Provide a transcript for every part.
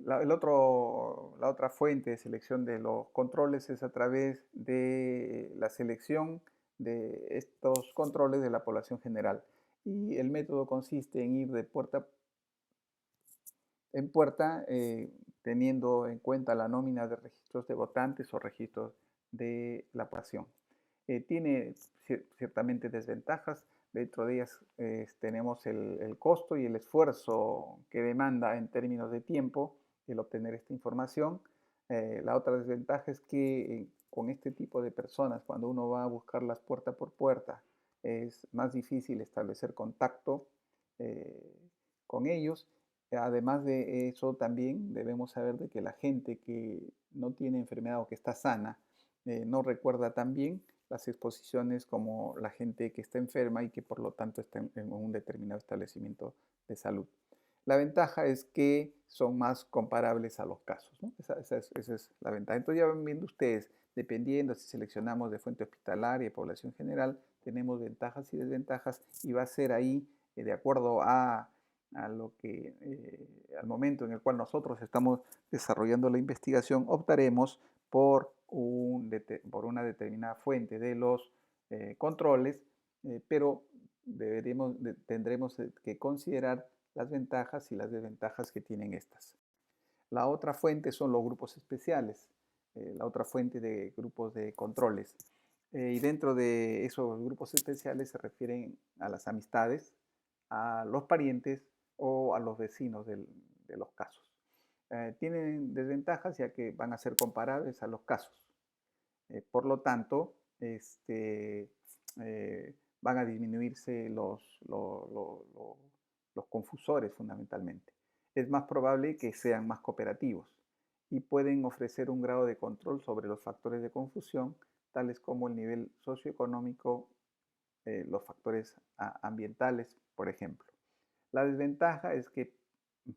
La otra fuente de selección de los controles es a través de la selección de estos controles de la población general. Y el método consiste en ir de puerta en puerta, teniendo en cuenta la nómina de registros de votantes o registros de la población. Tiene ciertamente desventajas. Dentro de ellas tenemos el costo y el esfuerzo que demanda en términos de tiempo el obtener esta información. La otra desventaja es que con este tipo de personas, cuando uno va a buscarlas puerta por puerta, es más difícil establecer contacto eh, con ellos. Además de eso, también debemos saber de que la gente que no tiene enfermedad o que está sana no recuerda tan bien las exposiciones como la gente que está enferma y que por lo tanto está en un determinado establecimiento de salud. La ventaja es que son más comparables a los casos, ¿no? Esa es la ventaja. Entonces ya van viendo ustedes, dependiendo si seleccionamos de fuente hospitalaria y población general, tenemos ventajas y desventajas y va a ser ahí, de acuerdo a lo que, al momento en el cual nosotros estamos desarrollando la investigación, optaremos por una determinada fuente de los controles, pero tendremos que considerar las ventajas y las desventajas que tienen estas. La otra fuente son los grupos especiales, la otra fuente de grupos de controles. Y dentro de esos grupos especiales se refieren a las amistades, a los parientes o a los vecinos de los casos. Tienen desventajas ya que van a ser comparables a los casos. Por lo tanto, van a disminuirse los confusores fundamentalmente. Es más probable que sean más cooperativos y pueden ofrecer un grado de control sobre los factores de confusión, tales como el nivel socioeconómico, los factores ambientales, por ejemplo. La desventaja es que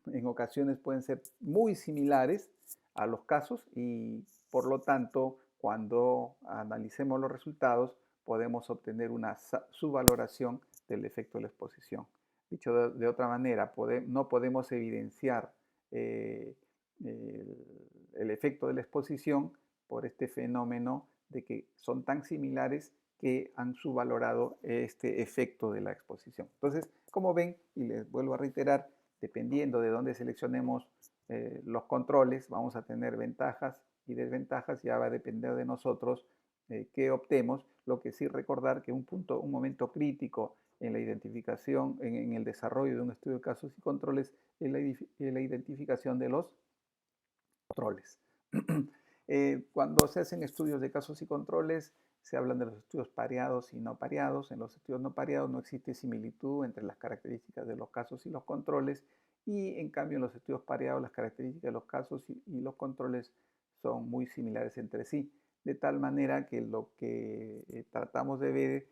en ocasiones pueden ser muy similares a los casos y por lo tanto cuando analicemos los resultados podemos obtener una subvaloración del efecto de la exposición. Dicho de otra manera, no podemos evidenciar eh, el efecto de la exposición por este fenómeno de que son tan similares que han subvalorado este efecto de la exposición. Entonces, como ven, y les vuelvo a reiterar, dependiendo de dónde seleccionemos los controles, vamos a tener ventajas y desventajas, ya va a depender de nosotros qué optemos. Lo que sí recordar que un momento crítico en la identificación, en el desarrollo de un estudio de casos y controles, es la identificación de los controles. Cuando se hacen estudios de casos y controles, se hablan de los estudios pareados y no pareados. En los estudios no pareados no existe similitud entre las características de los casos y los controles, y en cambio en los estudios pareados las características de los casos y los controles son muy similares entre sí, de tal manera que lo que tratamos de ver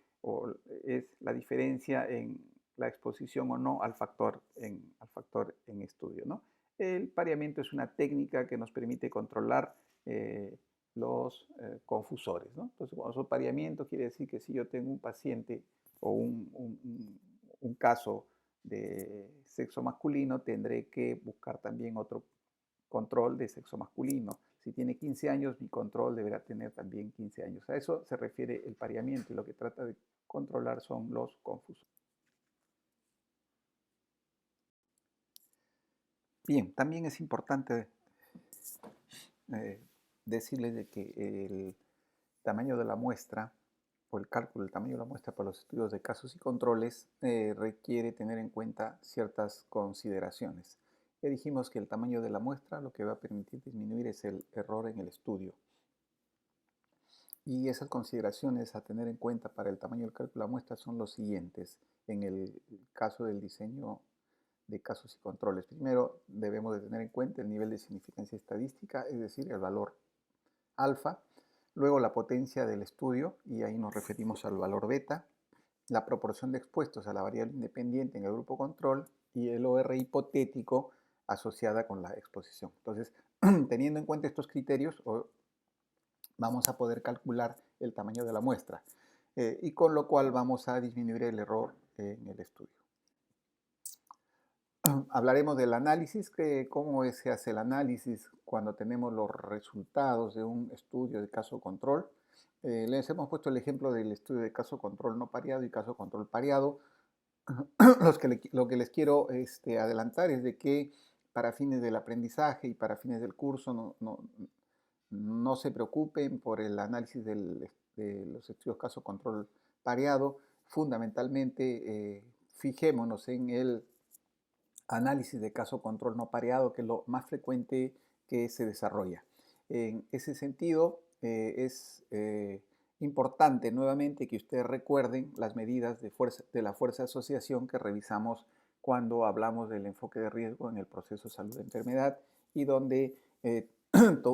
es la diferencia en la exposición o no al factor en estudio, ¿no? El pareamiento es una técnica que nos permite controlar los confusores, ¿no? Entonces, cuando son pareamiento, quiere decir que si yo tengo un paciente o un caso de sexo masculino, tendré que buscar también otro control de sexo masculino. Si tiene 15 años, mi control deberá tener también 15 años. A eso se refiere el pareamiento y lo que trata de controlar son los confusores. Bien, también es importante eh, decirles de que el tamaño de la muestra o el cálculo del tamaño de la muestra para los estudios de casos y controles requiere tener en cuenta ciertas consideraciones. Ya dijimos que el tamaño de la muestra lo que va a permitir disminuir es el error en el estudio. Y esas consideraciones a tener en cuenta para el tamaño del cálculo de la muestra son los siguientes en el caso del diseño de casos y controles. Primero, debemos de tener en cuenta el nivel de significancia estadística, es decir, el valor alfa. Luego, la potencia del estudio, y ahí nos referimos al valor beta. La proporción de expuestos a la variable independiente en el grupo control y el OR hipotético asociada con la exposición. Entonces, teniendo en cuenta estos criterios, vamos a poder calcular el tamaño de la muestra y con lo cual vamos a disminuir el error en el estudio. hablaremos del análisis, cómo se hace el análisis cuando tenemos los resultados de un estudio de caso control. Les hemos puesto el ejemplo del estudio de caso control no pareado y caso control pareado. Lo que les quiero adelantar es de que para fines del aprendizaje y para fines del curso no se preocupen por el análisis de los estudios caso control pareado. Fundamentalmente fijémonos en el análisis de caso control no pareado, que es lo más frecuente que se desarrolla. En ese sentido, es importante nuevamente que ustedes recuerden las medidas de la fuerza de asociación que revisamos cuando hablamos del enfoque de riesgo en el proceso salud-enfermedad y donde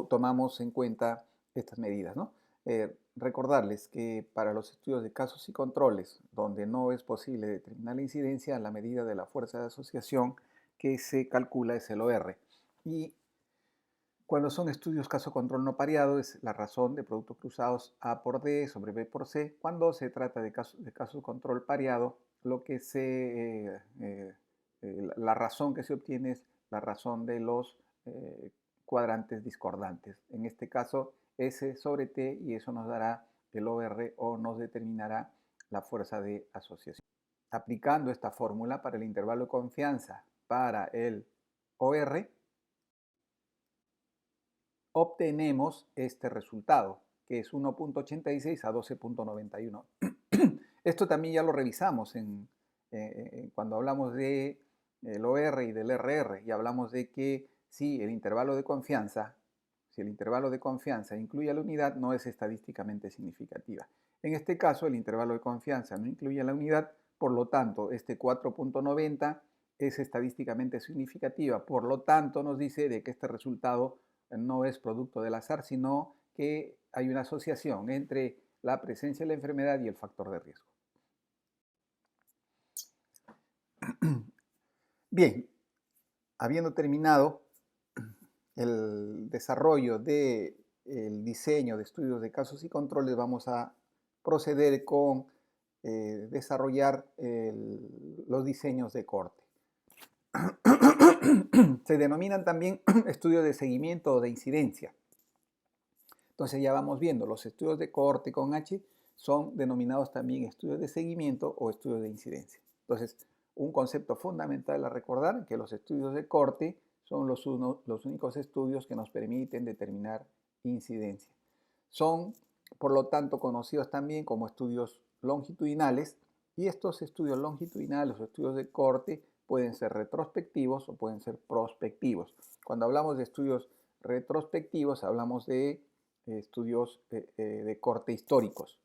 tomamos en cuenta estas medidas, ¿no? Recordarles que para los estudios de casos y controles, donde no es posible determinar la incidencia, la medida de la fuerza de asociación que se calcula es el OR. Y cuando son estudios caso control no pareado, es la razón de productos cruzados A por D sobre B por C. Cuando se trata de caso control pareado, la razón que se obtiene es la razón de los cuadrantes discordantes. En este caso, S sobre T, y eso nos dará el OR o nos determinará la fuerza de asociación. Aplicando esta fórmula para el intervalo de confianza para el OR, obtenemos este resultado, que es 1.86 a 12.91. Esto también ya lo revisamos cuando hablamos del OR y del RR, y hablamos de que si el intervalo de confianza incluye a la unidad, no es estadísticamente significativa. En este caso, el intervalo de confianza no incluye a la unidad, por lo tanto, este 4.90 es estadísticamente significativa. Por lo tanto, nos dice de que este resultado no es producto del azar, sino que hay una asociación entre la presencia de la enfermedad y el factor de riesgo. Bien, habiendo terminado el desarrollo del diseño de estudios de casos y controles, vamos a proceder con desarrollar los diseños de corte. Se denominan también estudios de seguimiento o de incidencia. Entonces ya vamos viendo, los estudios de cohorte con H son denominados también estudios de seguimiento o estudios de incidencia. Entonces, un concepto fundamental a recordar, que los estudios de cohorte son los únicos estudios que nos permiten determinar incidencia. Son, por lo tanto, conocidos también como estudios longitudinales, y estos estudios longitudinales o estudios de cohorte pueden ser retrospectivos o pueden ser prospectivos. Cuando hablamos de estudios retrospectivos, hablamos de estudios de corte históricos.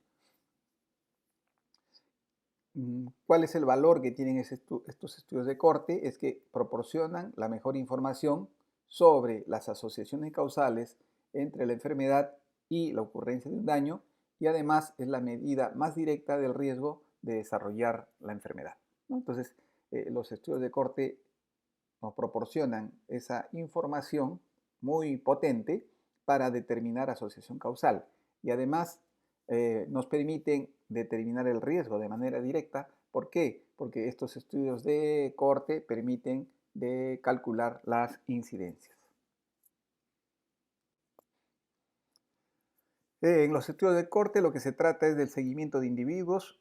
¿Cuál es el valor que tienen estos estudios de corte? Es que proporcionan la mejor información sobre las asociaciones causales entre la enfermedad y la ocurrencia de un daño, y además es la medida más directa del riesgo de desarrollar la enfermedad, ¿no? Entonces, los estudios de corte nos proporcionan esa información muy potente para determinar asociación causal, y además nos permiten determinar el riesgo de manera directa. ¿Por qué? Porque estos estudios de cohorte permiten calcular las incidencias. En los estudios de cohorte lo que se trata es del seguimiento de individuos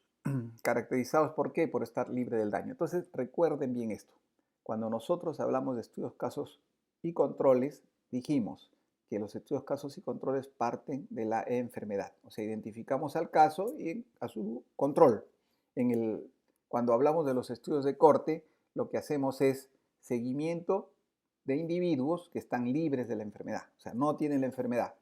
caracterizados ¿por qué? Por estar libre del daño. Entonces recuerden bien esto. Cuando nosotros hablamos de estudios, casos y controles, dijimos que los estudios, casos y controles parten de la enfermedad. O sea, identificamos al caso y a su control. Cuando hablamos de los estudios de cohorte, lo que hacemos es seguimiento de individuos que están libres de la enfermedad. O sea, no tienen la enfermedad.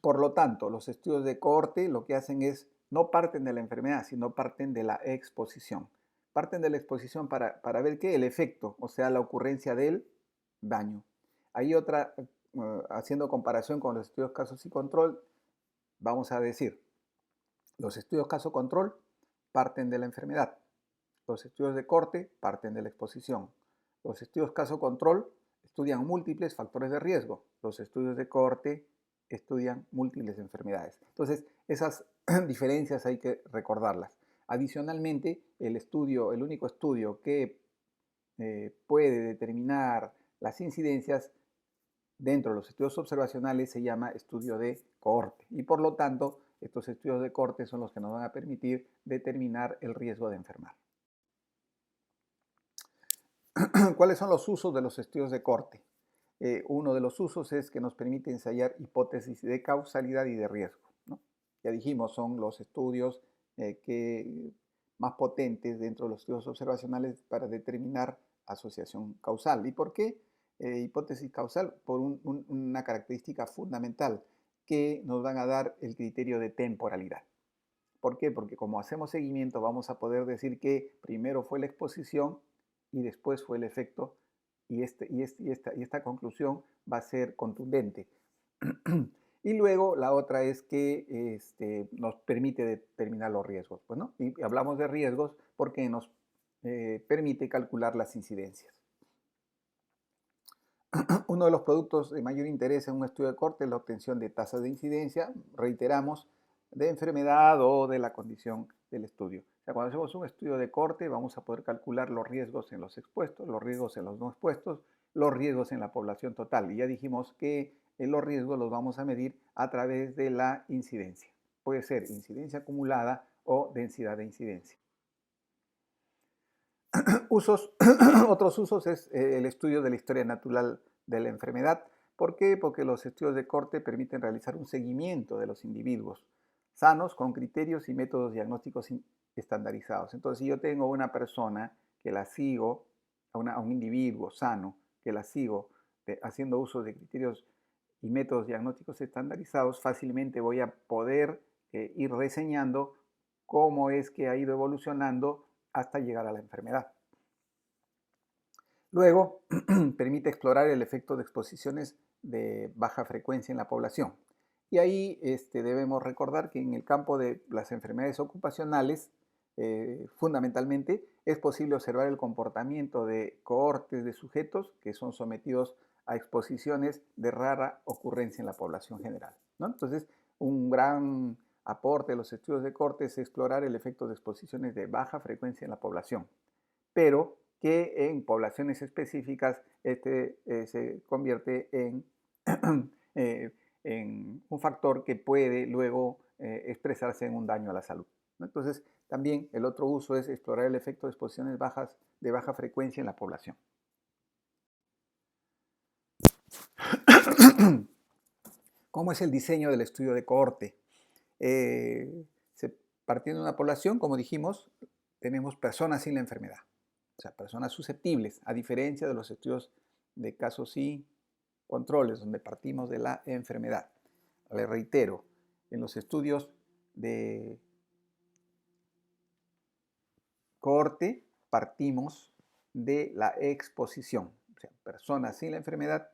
Por lo tanto, los estudios de cohorte lo que hacen es, no parten de la enfermedad, sino parten de la exposición. Parten de la exposición para ver qué, el efecto, o sea, la ocurrencia del daño. Hay otra, haciendo comparación con los estudios casos y control, vamos a decir, los estudios caso-control parten de la enfermedad. Los estudios de cohorte parten de la exposición. Los estudios caso-control estudian múltiples factores de riesgo. Los estudios de cohorte estudian múltiples enfermedades. Entonces, esas diferencias hay que recordarlas. Adicionalmente, el único estudio que puede determinar las incidencias dentro de los estudios observacionales se llama estudio de cohorte y por lo tanto estos estudios de cohorte son los que nos van a permitir determinar el riesgo de enfermar. ¿Cuáles son los usos de los estudios de cohorte? Uno de los usos es que nos permite ensayar hipótesis de causalidad y de riesgo, ¿no? Ya dijimos, son los estudios más potentes dentro de los estudios observacionales para determinar asociación causal. ¿Y por qué hipótesis causal? Por una característica fundamental que nos van a dar el criterio de temporalidad. ¿Por qué? Porque como hacemos seguimiento vamos a poder decir que primero fue la exposición y después fue el efecto y esta conclusión va a ser contundente. Y luego la otra es que nos permite determinar los riesgos. Pues, ¿no? Y hablamos de riesgos porque nos permite calcular las incidencias. Uno de los productos de mayor interés en un estudio de cohorte es la obtención de tasas de incidencia, reiteramos, de enfermedad o de la condición del estudio. O sea, cuando hacemos un estudio de cohorte vamos a poder calcular los riesgos en los expuestos, los riesgos en los no expuestos, los riesgos en la población total. Y ya dijimos que los riesgos los vamos a medir a través de la incidencia. Puede ser incidencia acumulada o densidad de incidencia. Otros usos es el estudio de la historia natural de la enfermedad. ¿Por qué? Porque los estudios de cohorte permiten realizar un seguimiento de los individuos sanos con criterios y métodos diagnósticos estandarizados. Entonces, si yo tengo una persona que la sigo, a un individuo sano, que la sigo haciendo uso de criterios y métodos diagnósticos estandarizados, fácilmente voy a poder ir reseñando cómo es que ha ido evolucionando hasta llegar a la enfermedad. Luego, permite explorar el efecto de exposiciones de baja frecuencia en la población. Y ahí debemos recordar que en el campo de las enfermedades ocupacionales, fundamentalmente, es posible observar el comportamiento de cohortes de sujetos que son sometidos a exposiciones de rara ocurrencia en la población general, ¿no? Entonces, un gran aporte de los estudios de cohorte es explorar el efecto de exposiciones de baja frecuencia en la población, pero que en poblaciones específicas se convierte en un factor que puede luego expresarse en un daño a la salud, ¿no? Entonces, también el otro uso es explorar el efecto de exposiciones de baja frecuencia en la población. ¿Cómo es el diseño del estudio de cohorte? Partiendo de una población, como dijimos, tenemos personas sin la enfermedad, o sea, personas susceptibles, a diferencia de los estudios de casos y controles, donde partimos de la enfermedad. Le reitero, en los estudios de cohorte partimos de la exposición, o sea, personas sin la enfermedad,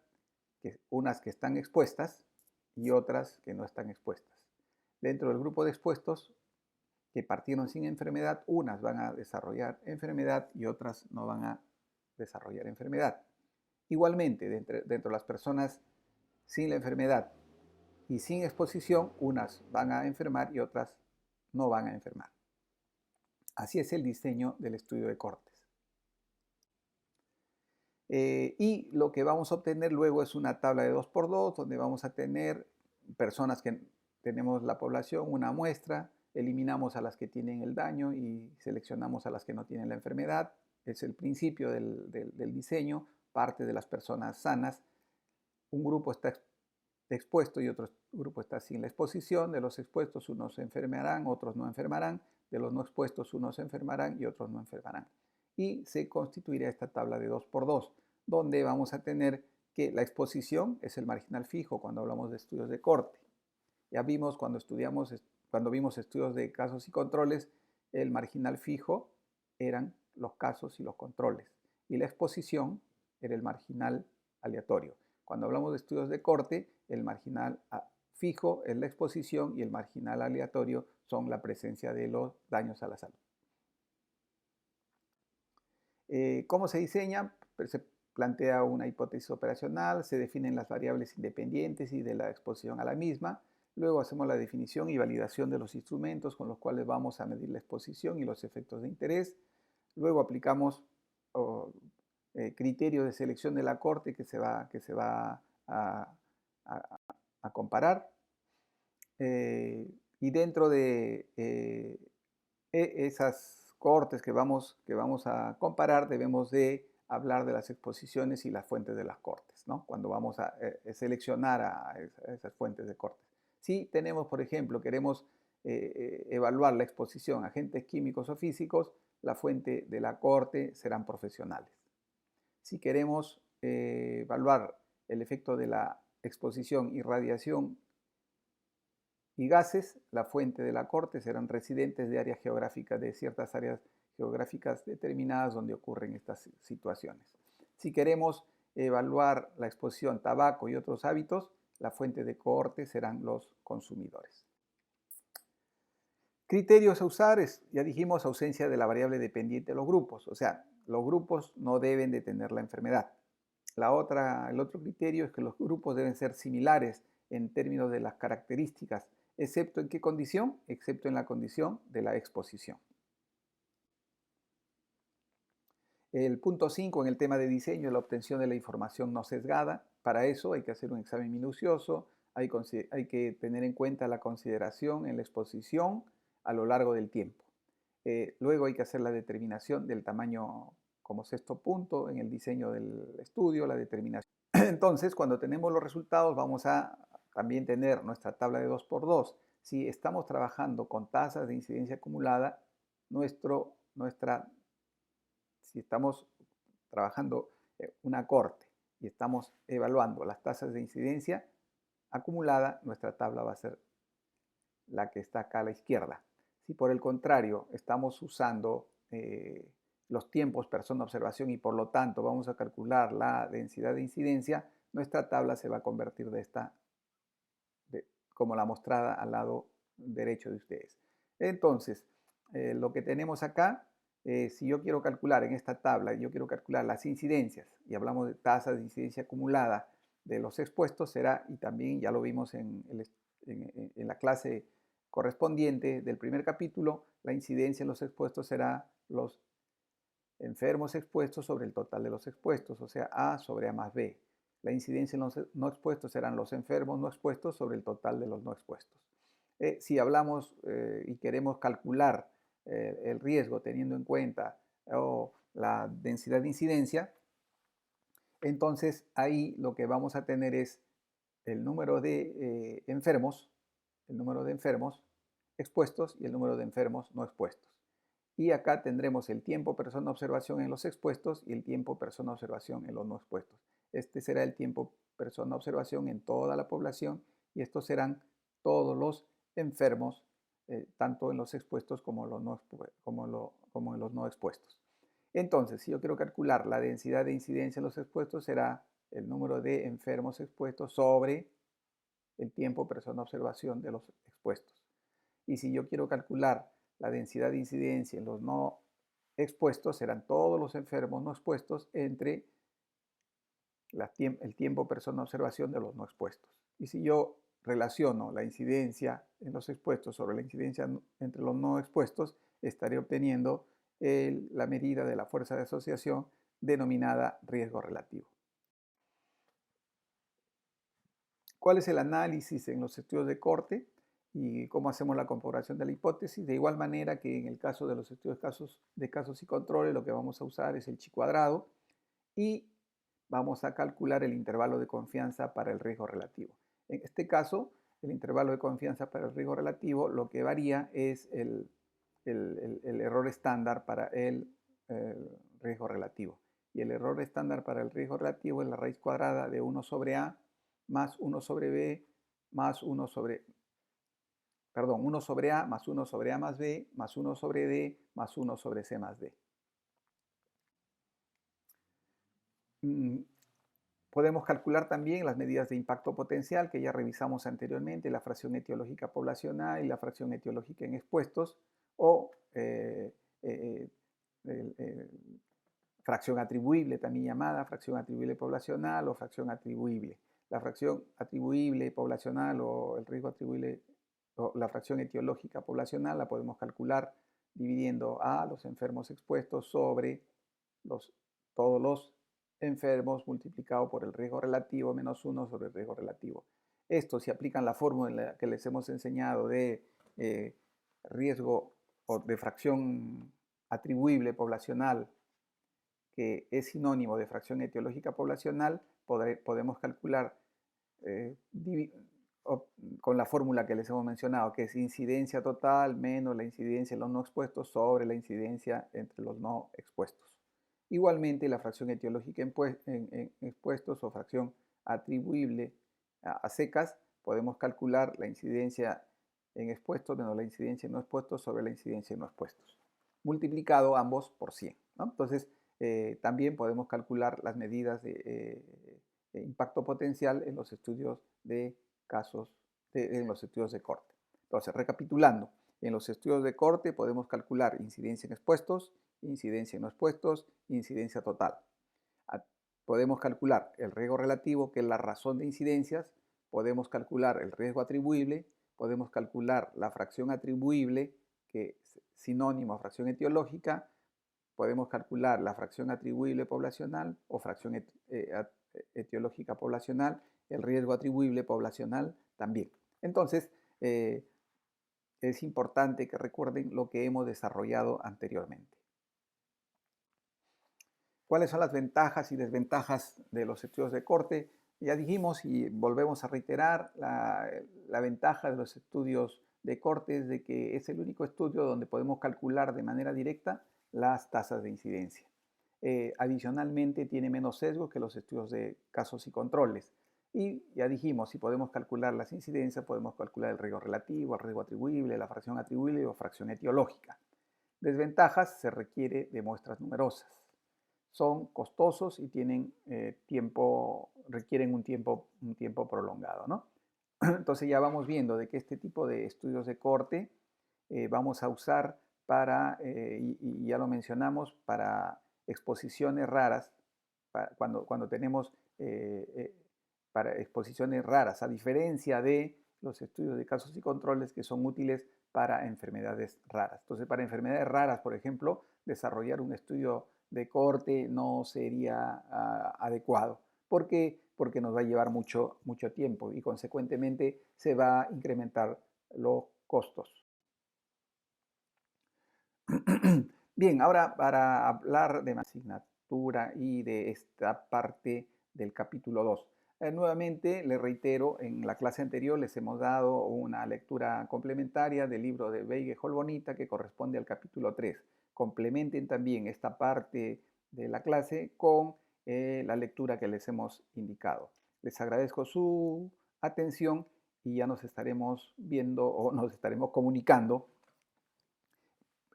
unas que están expuestas y otras que no están expuestas. Dentro del grupo de expuestos que partieron sin enfermedad, unas van a desarrollar enfermedad y otras no van a desarrollar enfermedad. Igualmente, dentro de las personas sin la enfermedad y sin exposición, unas van a enfermar y otras no van a enfermar. Así es el diseño del estudio de cohortes. Y lo que vamos a obtener luego es una tabla de 2×2, donde vamos a tener personas que tenemos la población, una muestra, eliminamos a las que tienen el daño y seleccionamos a las que no tienen la enfermedad. Es el principio del diseño, parte de las personas sanas. Un grupo está expuesto y otro grupo está sin la exposición. De los expuestos unos se enfermarán, otros no enfermarán. De los no expuestos unos se enfermarán y otros no enfermarán. Y se constituirá esta tabla de 2×2, donde vamos a tener que la exposición es el marginal fijo cuando hablamos de estudios de cohorte. Ya vimos cuando vimos estudios de casos y controles, el marginal fijo eran los casos y los controles. Y la exposición era el marginal aleatorio. Cuando hablamos de estudios de cohorte, el marginal fijo es la exposición y el marginal aleatorio son la presencia de los daños a la salud. ¿Cómo se diseña? Se plantea una hipótesis operacional, se definen las variables independientes y de la exposición a la misma. Luego hacemos la definición y validación de los instrumentos con los cuales vamos a medir la exposición y los efectos de interés. Luego aplicamos criterios de selección de la Corte que se va a- a comparar. Y dentro de esas cortes que vamos a comparar, debemos de hablar de las exposiciones y las fuentes de las cortes, ¿no? Cuando vamos a seleccionar a esas fuentes de cortes. Si tenemos, por ejemplo, queremos evaluar la exposición a agentes químicos o físicos, la fuente de la corte serán profesionales. Si queremos evaluar el efecto de la exposición y radiación y gases, la fuente de la corte serán residentes de áreas geográficas, de ciertas áreas geográficas determinadas donde ocurren estas situaciones. Si queremos evaluar la exposición tabaco y otros hábitos, la fuente de corte serán los consumidores. Criterios a usar es, ya dijimos, ausencia de la variable dependiente de los grupos, o sea, los grupos no deben de tener la enfermedad. El otro criterio es que los grupos deben ser similares en términos de las características, excepto en qué condición, excepto en la condición de la exposición. El punto 5 en el tema de diseño es la obtención de la información no sesgada. Para eso hay que hacer un examen minucioso, hay que tener en cuenta la consideración en la exposición a lo largo del tiempo. Luego hay que hacer la determinación del tamaño como sexto punto en el diseño del estudio, la determinación. Entonces, cuando tenemos los resultados, vamos a también tener nuestra tabla de 2 por 2. Si estamos trabajando con tasas de incidencia acumulada, si estamos trabajando una corte y estamos evaluando las tasas de incidencia acumulada, nuestra tabla va a ser la que está acá a la izquierda. Si por el contrario estamos usando los tiempos persona observación y por lo tanto vamos a calcular la densidad de incidencia, nuestra tabla se va a convertir como la mostrada al lado derecho de ustedes. Entonces, lo que tenemos acá, si yo quiero calcular en esta tabla, yo quiero calcular las incidencias y hablamos de tasa de incidencia acumulada de los expuestos, será, y también ya lo vimos en la clase correspondiente del primer capítulo, la incidencia en los expuestos será los enfermos expuestos sobre el total de los expuestos, o sea, A sobre A más B. La incidencia en los no expuestos serán los enfermos no expuestos sobre el total de los no expuestos. Si hablamos y queremos calcular el riesgo teniendo en cuenta la densidad de incidencia, entonces ahí lo que vamos a tener es el número de enfermos expuestos y el número de enfermos no expuestos. Y acá tendremos el tiempo persona observación en los expuestos y el tiempo persona observación en los no expuestos. Este será el tiempo persona observación en toda la población y estos serán todos los enfermos, tanto en los expuestos como en los no expuestos. Entonces, si yo quiero calcular la densidad de incidencia en los expuestos, será el número de enfermos expuestos sobre el tiempo persona observación de los expuestos. Y si yo quiero calcular la densidad de incidencia en los no expuestos, serán todos los enfermos no expuestos entre el tiempo persona observación de los no expuestos. Y si yo relaciono la incidencia en los expuestos sobre la incidencia entre los no expuestos, estaré obteniendo la medida de la fuerza de asociación denominada riesgo relativo. ¿Cuál es el análisis en los estudios de corte y cómo hacemos la comprobación de la hipótesis? De igual manera que en el caso de los estudios de casos y controles, lo que vamos a usar es el chi cuadrado y vamos a calcular el intervalo de confianza para el riesgo relativo. En este caso, el intervalo de confianza para el riesgo relativo, lo que varía es el error estándar para el riesgo relativo. Y el error estándar para el riesgo relativo es la raíz cuadrada de 1 sobre A más 1 sobre B más 1 sobre, perdón, 1 sobre A más 1 sobre A más B más 1 sobre D más 1 sobre C más D. Podemos calcular también las medidas de impacto potencial que ya revisamos anteriormente, la fracción etiológica poblacional y la fracción etiológica en expuestos o fracción atribuible, también llamada fracción atribuible poblacional o fracción atribuible. La fracción atribuible poblacional o el riesgo atribuible o la fracción etiológica poblacional la podemos calcular dividiendo a los enfermos expuestos sobre todos los enfermos multiplicado por el riesgo relativo menos 1 sobre el riesgo relativo. Esto, si aplican la fórmula que les hemos enseñado de riesgo o de fracción atribuible poblacional, que es sinónimo de fracción etiológica poblacional, podemos calcular con la fórmula que les hemos mencionado, que es incidencia total menos la incidencia de los no expuestos sobre la incidencia entre los no expuestos. Igualmente, la fracción etiológica en expuestos o fracción atribuible a secas, podemos calcular la incidencia en expuestos menos la incidencia en no expuestos sobre la incidencia en no expuestos, multiplicado ambos por 100, ¿no? Entonces, también podemos calcular las medidas de impacto potencial en los estudios de casos, en los estudios de corte. Entonces, recapitulando, en los estudios de corte podemos calcular incidencia en expuestos, incidencia en no expuestos, incidencia total. Podemos calcular el riesgo relativo, que es la razón de incidencias, podemos calcular el riesgo atribuible, podemos calcular la fracción atribuible, que es sinónimo a fracción etiológica, podemos calcular la fracción atribuible poblacional o fracción etiológica poblacional, el riesgo atribuible poblacional también. Entonces, es importante que recuerden lo que hemos desarrollado anteriormente. ¿Cuáles son las ventajas y desventajas de los estudios de corte? Ya dijimos y volvemos a reiterar, la ventaja de los estudios de corte es de que es el único estudio donde podemos calcular de manera directa las tasas de incidencia. Adicionalmente, tiene menos sesgo que los estudios de casos y controles. Y ya dijimos, si podemos calcular las incidencias, podemos calcular el riesgo relativo, el riesgo atribuible, la fracción atribuible o fracción etiológica. Desventajas, se requiere de muestras numerosas. Son costosos y requieren un tiempo prolongado, ¿no? Entonces ya vamos viendo de que este tipo de estudios de corte vamos a usar para, y ya lo mencionamos, para exposiciones raras, cuando tenemos para exposiciones raras, a diferencia de los estudios de casos y controles que son útiles para enfermedades raras. Entonces, para enfermedades raras, por ejemplo, desarrollar un estudio de corte no sería adecuado. ¿Por qué? Porque nos va a llevar mucho tiempo y consecuentemente se va a incrementar los costos. Bien, ahora para hablar de la asignatura y de esta parte del capítulo 2. Nuevamente, les reitero, en la clase anterior les hemos dado una lectura complementaria del libro de Weige Holbonita que corresponde al capítulo 3. Complementen también esta parte de la clase con la lectura que les hemos indicado. Les agradezco su atención y ya nos estaremos viendo o nos estaremos comunicando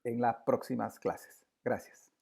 en las próximas clases. Gracias.